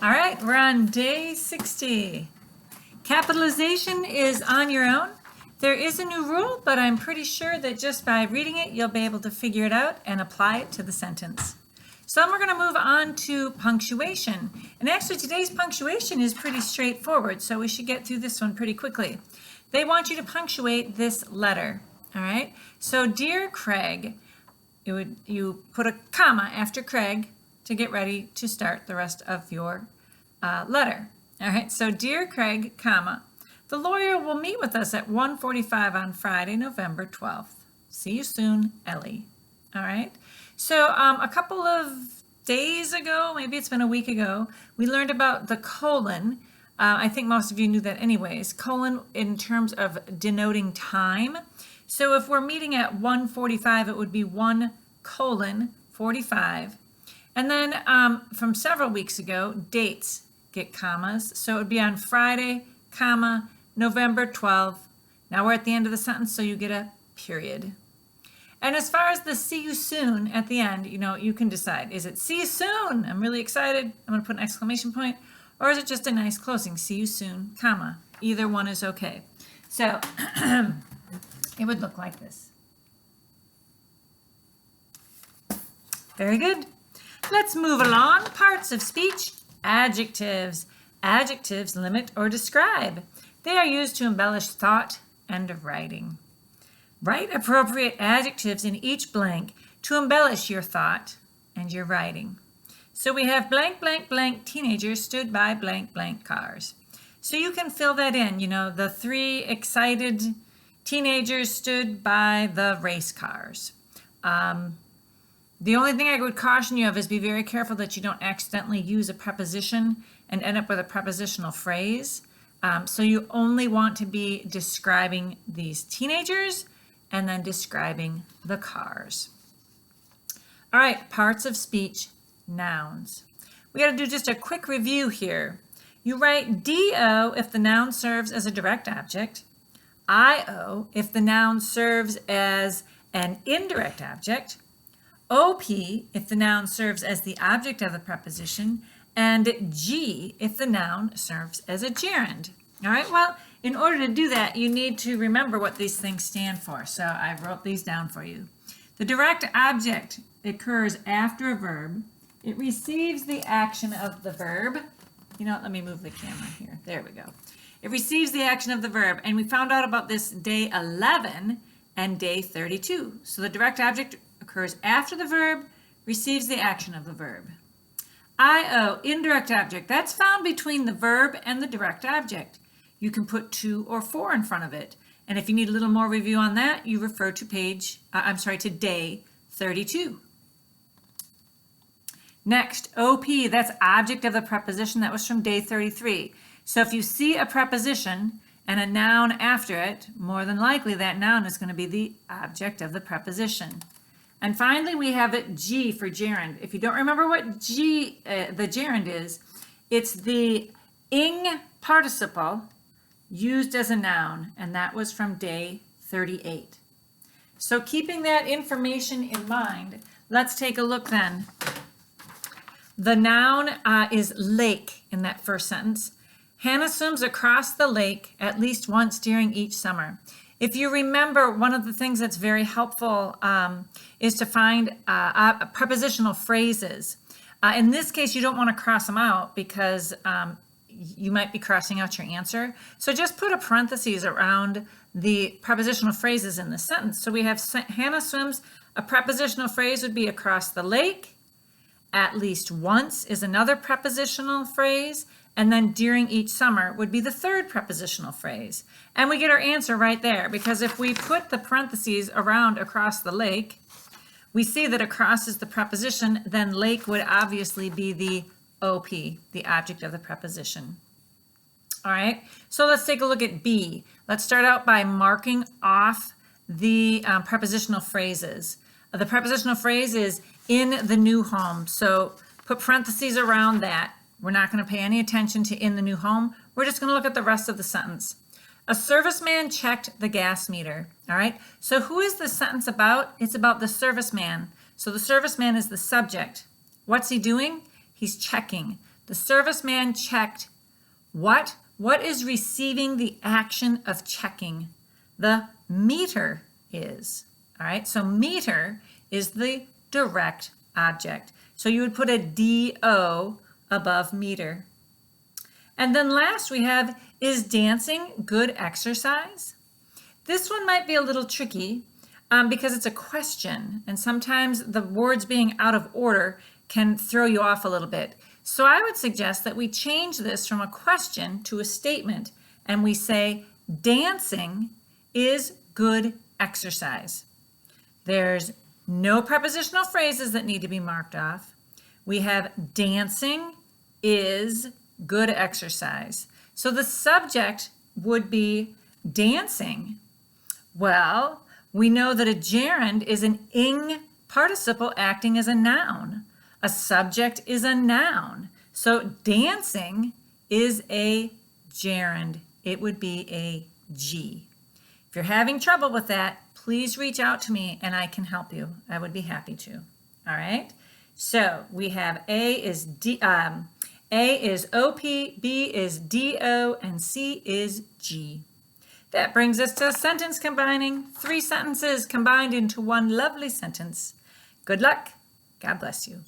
All right, we're on day 60. Capitalization is on your own. There is a new rule, but I'm pretty sure that just by reading it, you'll be able to figure it out and apply it to the sentence. So then we're going to move on to punctuation. And actually today's punctuation is pretty straightforward, so we should get through this one pretty quickly. They want you to punctuate this letter, all right? So dear Craig, you put a comma after Craig to get ready to start the rest of your letter. All right, so dear Craig, comma, the lawyer will meet with us at 1:45 on Friday, November 12th. See you soon, Ellie. All right, so a couple of days ago, maybe it's been a week ago, we learned about the colon. I think most of you knew that anyways. Colon in terms of denoting time. So if we're meeting at 1:45, it would be 1:45. And then from several weeks ago, dates get commas. So it would be on Friday, comma, November 12th. Now we're at the end of the sentence, so you get a period. And as far as the see you soon at the end, you can decide. Is it see you soon? I'm really excited. I'm going to put an exclamation point. Or is it just a nice closing? See you soon, comma. Either one is okay. So it would look like this. Very good. Let's move along. Parts of speech. Adjectives. Adjectives limit or describe. They are used to embellish thought and writing. Write appropriate adjectives in each blank to embellish your thought and your writing. So we have blank, blank, blank teenagers stood by blank, blank cars. So you can fill that in. The 3 excited teenagers stood by the race cars. The only thing I would caution you of is be very careful that you don't accidentally use a preposition and end up with a prepositional phrase. So you only want to be describing these teenagers and then describing the cars. All right, parts of speech, nouns. We got to do just a quick review here. You write DO if the noun serves as a direct object, IO if the noun serves as an indirect object, OP if the noun serves as the object of the preposition, and G if the noun serves as a gerund. All right, well, in order to do that, you need to remember what these things stand for. So I wrote these down for you. The direct object occurs after a verb. It receives the action of the verb. Let me move the camera here. There we go. It receives the action of the verb, and we found out about this day 11 and day 32. So the direct object occurs after the verb, receives the action of the verb. IO, indirect object, that's found between the verb and the direct object. You can put 2 or 4 in front of it. And if you need a little more review on that, you refer to to day 32. Next, OP, that's object of the preposition. That was from day 33. So if you see a preposition and a noun after it, more than likely that noun is going to be the object of the preposition. And finally, we have it G for gerund. If you don't remember what G, the gerund is, it's the ing participle used as a noun, and that was from day 38. So keeping that information in mind, let's take a look then. The noun is lake in that first sentence. Hannah swims across the lake at least once during each summer. If you remember, one of the things that's very helpful is to find prepositional phrases. In this case, you don't want to cross them out because you might be crossing out your answer. So just put a parentheses around the prepositional phrases in the sentence. So we have Hannah swims. A prepositional phrase would be across the lake. At least once is another prepositional phrase. And then during each summer would be the third prepositional phrase. And we get our answer right there, because if we put the parentheses around across the lake, we see that across is the preposition, then lake would obviously be the OP, the object of the preposition. All right, so let's take a look at B. Let's start out by marking off the prepositional phrases. The prepositional phrase is in the new home, so put parentheses around that. We're not going to pay any attention to in the new home. We're just going to look at the rest of the sentence. A serviceman checked the gas meter. All right, so who is the sentence about? It's about the serviceman. So the serviceman is the subject. What's he doing? He's checking. The serviceman checked what? What is receiving the action of checking? The meter is. All right, so meter is the direct object. So you would put a DO above meter. And then last we have, is dancing good exercise? This one might be a little tricky because it's a question, and sometimes the words being out of order can throw you off a little bit. So I would suggest that we change this from a question to a statement, and we say, dancing is good exercise. There's no prepositional phrases that need to be marked off. We have dancing is good exercise. So the subject would be dancing. Well, we know that a gerund is an ing participle acting as a noun. A subject is a noun. So dancing is a gerund. It would be a G. If you're having trouble with that, please reach out to me and I can help you. I would be happy to. All right. So we have A is OP, B is DO, and C is G. That brings us to sentence combining. 3 sentences combined into one lovely sentence. Good luck. God bless you.